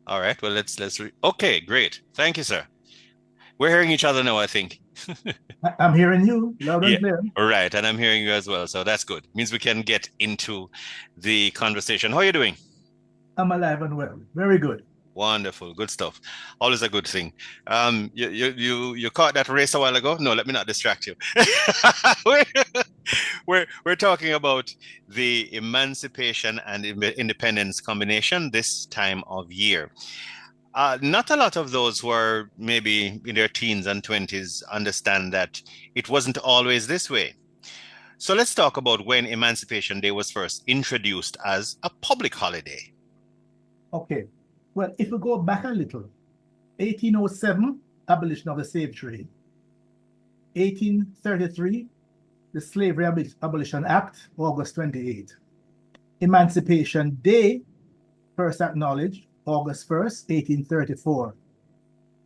All right. Well, okay, great. Thank you, sir. We're hearing each other now, I think. I'm hearing you loud and Yeah, clear. right. And I'm hearing you as well. So that's good. Means we can get into the conversation. How are you doing? I'm alive and well. Very good. Wonderful, good stuff. Always a good thing. You caught that race a while ago? No, let me not distract you. we're, we're talking about the emancipation and independence combination this time of year. Not a lot of those who are maybe in their teens and 20s understand that it wasn't always this way. So let's talk about when Emancipation Day was first introduced as a public holiday. Okay. Well, if we go back a little, 1807, abolition of the slave trade. 1833, the Slavery Abolition Act, August 28. Emancipation Day, first acknowledged, August 1st, 1834.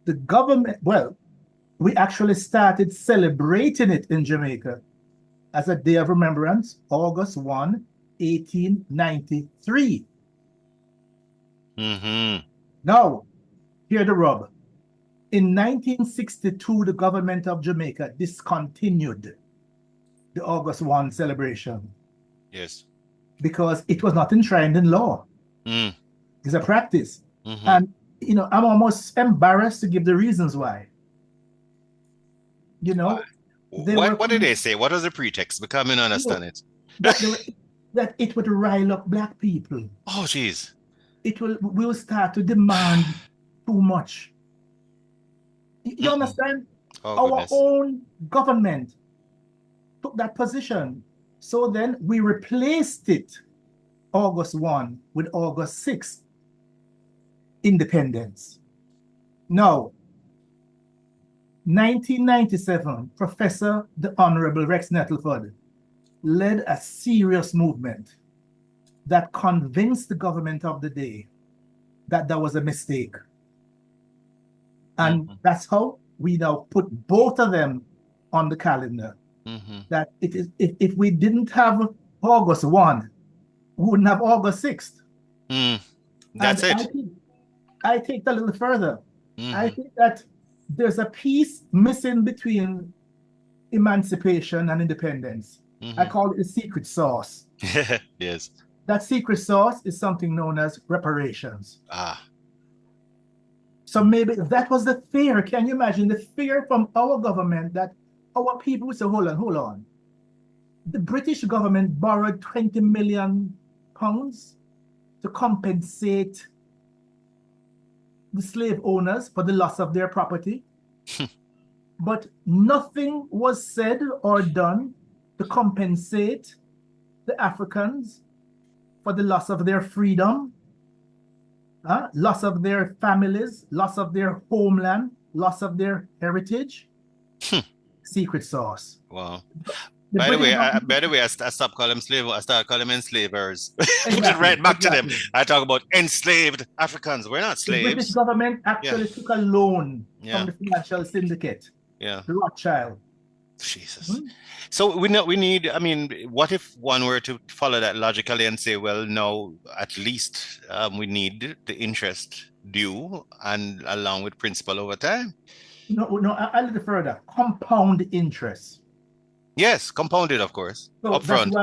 The government, well, we actually started celebrating it in Jamaica as a day of remembrance, August 1, 1893. Now, hear the rub. In 1962, the government of Jamaica discontinued the August 1 celebration. Yes. Because it was not enshrined in law. It's a practice. And, I'm almost embarrassed to give the reasons why. What did they say? What was the pretext? Because I don't understand it. That it would rile up black people. Oh, geez. We will start to demand too much. You understand? Our own government took that position. So then we replaced it, August 1, with August 6th, independence. Now, 1997, Professor the Honorable Rex Nettleford led a serious movement that convinced the government of the day that that was a mistake. And that's how we now put both of them on the calendar. That it is, if we didn't have August 1, we wouldn't have August 6th. That's it. I take that a little further. I think that there's a piece missing between emancipation and independence. I call it the secret sauce. Yes. That secret sauce is something known as reparations. So maybe that was the fear. Can you imagine the fear from our government that our people would say, hold on. The British government borrowed 20 million pounds to compensate the slave owners for the loss of their property. But nothing was said or done to compensate the Africans for the loss of their freedom, loss of their families, loss of their homeland, loss of their heritage. Secret sauce. Wow. By the way, I stopped calling them slave. I started calling them enslavers. Right back to them. I talk about enslaved Africans. We're not slaves. The British government actually took a loan from the financial syndicate. Yeah. The Rothschild. Jesus. So we need, I mean, what if one were to follow that logically and say, well, no, at least we need the interest due and along with principal over time? No, a little further. Compound interest. Yes, compounded, of course. So upfront.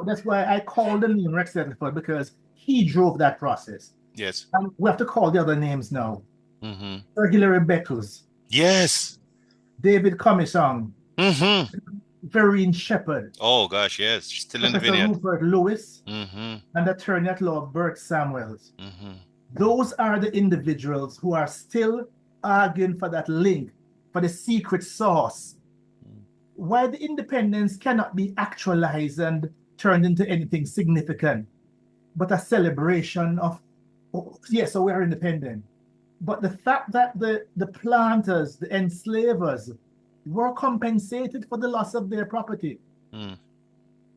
That's why I called the name Rex Nettleford, because he drove that process. Yes. And we have to call the other names now. Sir Hilary Beckles. Yes. David Commisong. Vereen Shepherd. Oh gosh, yes. Still in the Professor vineyard. Rupert Lewis. And Attorney at Law Bert Samuels. Those are the individuals who are still arguing for that link, for the secret sauce. Why the independence cannot be actualized and turned into anything significant, but a celebration of, so we're independent. But the fact that the planters, the enslavers, were compensated for the loss of their property.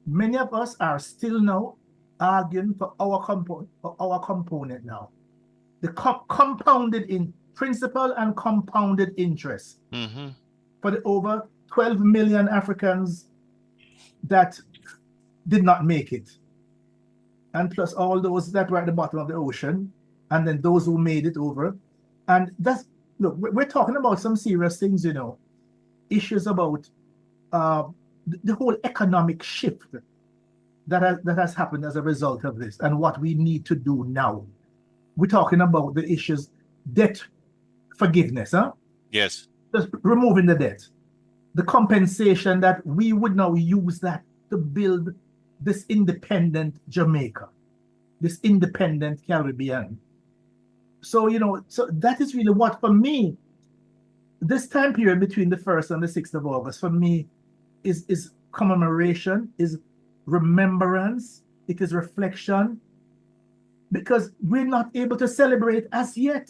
Many of us are still now arguing for our component now. The compounded in principal and compounded interest for the over 12 million Africans that did not make it. and plus all those that were at the bottom of the ocean, and then those who made it over. And that's, look, we're talking about some serious things, you know, issues about the whole economic shift that has happened as a result of this and what we need to do now. We're talking about the issues, debt forgiveness, huh? Yes. Just removing the debt, the compensation that we would now use that to build this independent Jamaica, this independent Caribbean. So, you know, so that is really what, for me, this time period between the 1st and the 6th of August, for me, is commemoration, is remembrance, it is reflection, because we're not able to celebrate as yet,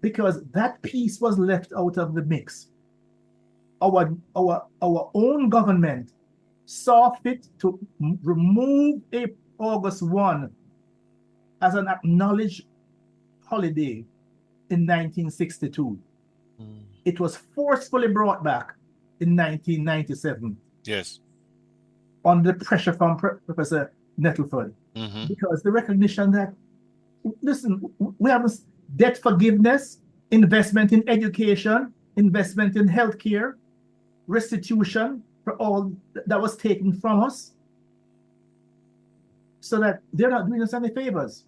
because that piece was left out of the mix. Our own government saw fit to remove August 1 as an acknowledged holiday in 1962. It was forcefully brought back in 1997. Yes. Under pressure from Professor Nettleford, because the recognition that, listen, we have debt forgiveness, investment in education, investment in healthcare, restitution for all that was taken from us, so that they're not doing us any favors.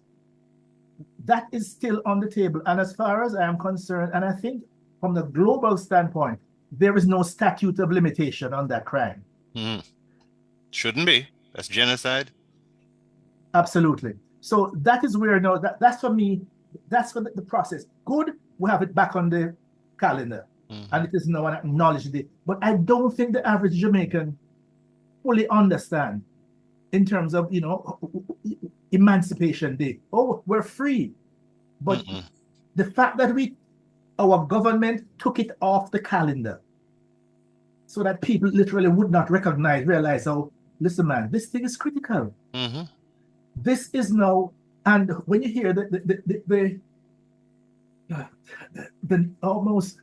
That is still on the table. And as far as I am concerned, and I think from the global standpoint, there is no statute of limitation on that crime. Shouldn't be. That's genocide. Absolutely. So that is where now, that's for me, that's for the process. Good, we have it back on the calendar. And it is now an acknowledged day. But I don't think the average Jamaican fully understand in terms of, you know, Emancipation Day. Oh, we're free. But the fact that our government took it off the calendar so that people literally would not realize, oh, listen, man, this thing is critical. This is now, and when you hear the almost,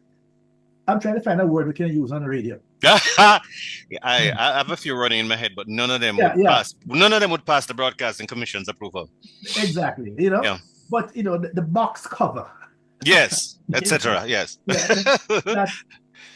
I'm trying to find a word we can use on the radio. I have a few running in my head, but none of them would pass. None of them would pass the Broadcasting Commission's approval. Exactly, you know. Yeah. But you know, the box cover. Yes, etc. Yes. That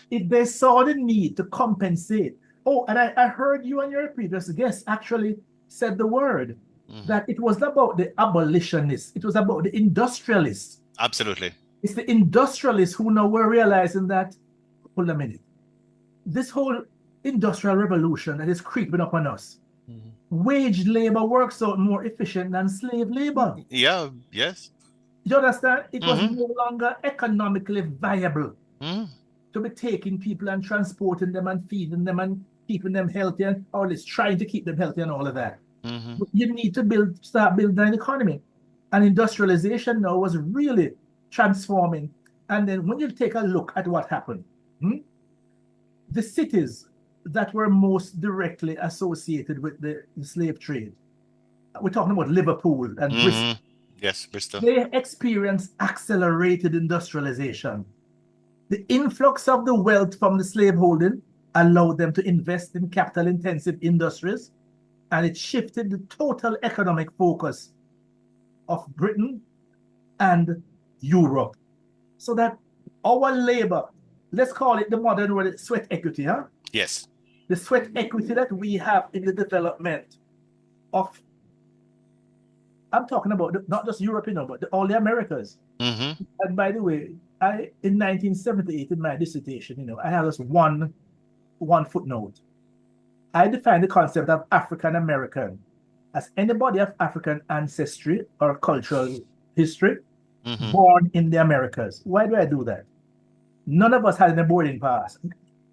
if they saw the need to compensate. Oh, and I heard you and your previous guest actually said the word that it was about the abolitionists. It was about the industrialists. Absolutely. It's the industrialists who now were realizing that, hold a minute, this whole industrial revolution that is creeping up on us, wage labor works out more efficient than slave labor. Yeah, yes. You understand? It was no longer economically viable to be taking people and transporting them and feeding them and keeping them healthy and all this, trying to keep them healthy and all of that. But you need to start building an economy. And industrialization now was really transforming. And then when you take a look at what happened, the cities that were most directly associated with the slave trade, we're talking about Liverpool and Bristol. Yes, Bristol. They experienced accelerated industrialization. The influx of the wealth from the slaveholding allowed them to invest in capital-intensive industries, and it shifted the total economic focus of Britain and Europe. So that our labor, let's call it the modern word, sweat equity, huh? Yes. The sweat equity that we have in the development of, I'm talking about not just Europe, you know, but all the Americas. And by the way, in 1978, in my dissertation, you know, I have just one footnote. I defined the concept of African American as anybody of African ancestry or cultural history born in the Americas. Why do I do that? None of us had a boarding pass.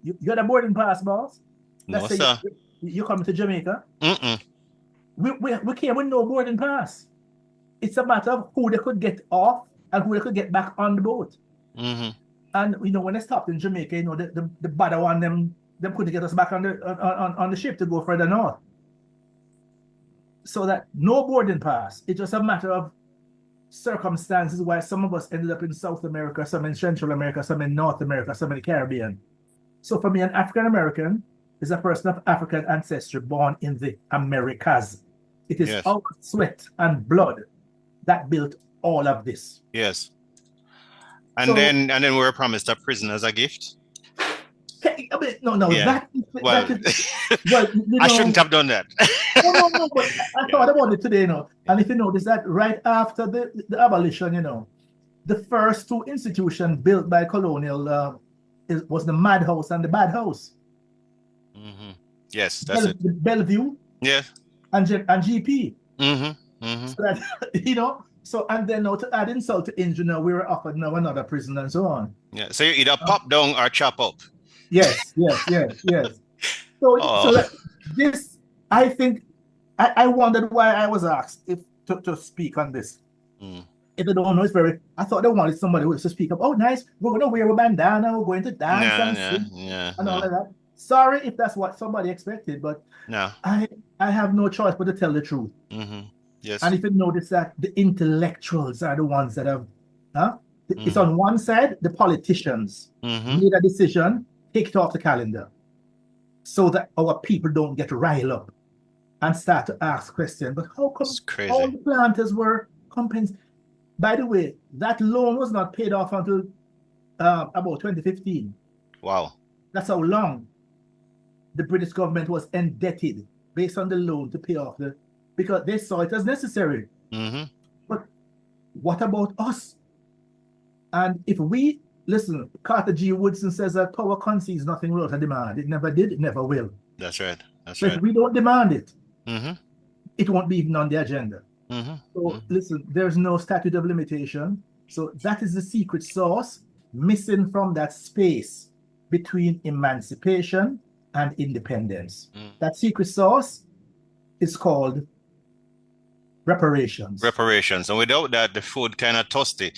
You got a boarding pass, boss? No, sir. You come to Jamaica? We came with no boarding pass. It's a matter of who they could get off and who they could get back on the boat. And you know, when they stopped in Jamaica, you know, the bad one, them couldn't get us back on the ship to go further north. So that no boarding pass. It's just a matter of circumstances why some of us ended up in South America, some in Central America, some in North America, some in the Caribbean. So for me, an African American is a person of African ancestry born in the Americas. It is our sweat and blood that built all of this. Yes. And then we were promised a prison as a gift. No, yeah. that is well, I shouldn't have done that. no, but I thought about it today, And if you notice that right after the abolition, the first two institutions built by colonial was the Mad House and the Bad House. Mm-hmm. Yes, that's it. Bellevue. Yeah. And GP. Mm-hmm. Mm-hmm. So that, so and then now to add insult to injury, we were offered now another prison and so on. Yeah. So you either pop down or chop up. Yes. So this, I think, I wondered why I was asked to speak on this. If I don't know, I thought they wanted somebody who was to speak up. Oh, nice. We're going to wear a bandana. We're going to dance and sing and all of that. Sorry if that's what somebody expected, but no, I have no choice but to tell the truth. Mm-hmm. Yes. And if you notice that the intellectuals are the ones that have, it's on one side, the politicians made a decision, take it off the calendar, so that our people don't get riled up and start to ask questions. But how come all the planters were compensated? By the way, that loan was not paid off until about 2015. Wow. That's how long the British government was indebted based on the loan to pay off because they saw it as necessary. But what about us? And if we, listen, Carter G. Woodson says that power concedes nothing without a demand. It never did, it never will. That's right. So if we don't demand it, it won't be even on the agenda. So listen, there's no statute of limitation. So that is the secret sauce missing from that space between emancipation and independence. That secret sauce is called reparations. And without that, the food kind of toasty.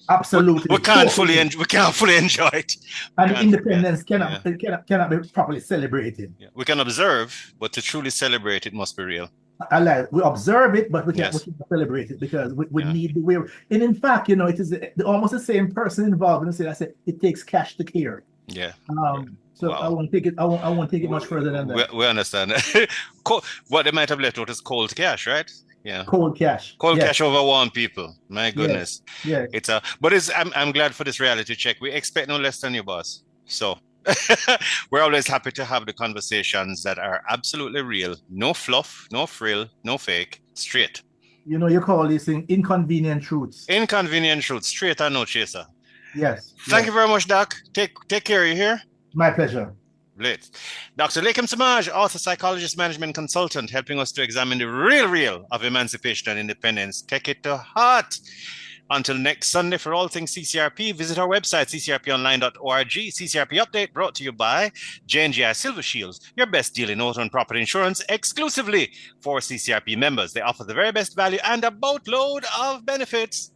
Absolutely. We can't fully enjoy it. And independence cannot be properly celebrated. Yeah. We can observe, but to truly celebrate it must be real. We observe it, but we can't celebrate it because we need the way. And in fact, it is almost the same person involved in the I said it takes cash to care. Yeah. So wow. I won't take it much further than that. We understand. What they might have left out is cold cash, right? Yeah. Cold cash. Cash over one people. My goodness. Yeah. I'm glad for this reality check. We expect no less than you, boss. So we're always happy to have the conversations that are absolutely real. No fluff, no frill, no fake, straight. You call these things inconvenient truths. Inconvenient truths, straight and no chaser. Yes. Thank you very much, Doc. Take care. You here? My pleasure. Great. Dr. Lakem Samaj, author, psychologist, management consultant, helping us to examine the real of emancipation and independence. Take it to heart. Until next Sunday, for all things CCRP, visit our website, ccrponline.org. CCRP update brought to you by JNGI Silver Shields, your best deal in auto and property insurance exclusively for CCRP members. They offer the very best value and a boatload of benefits.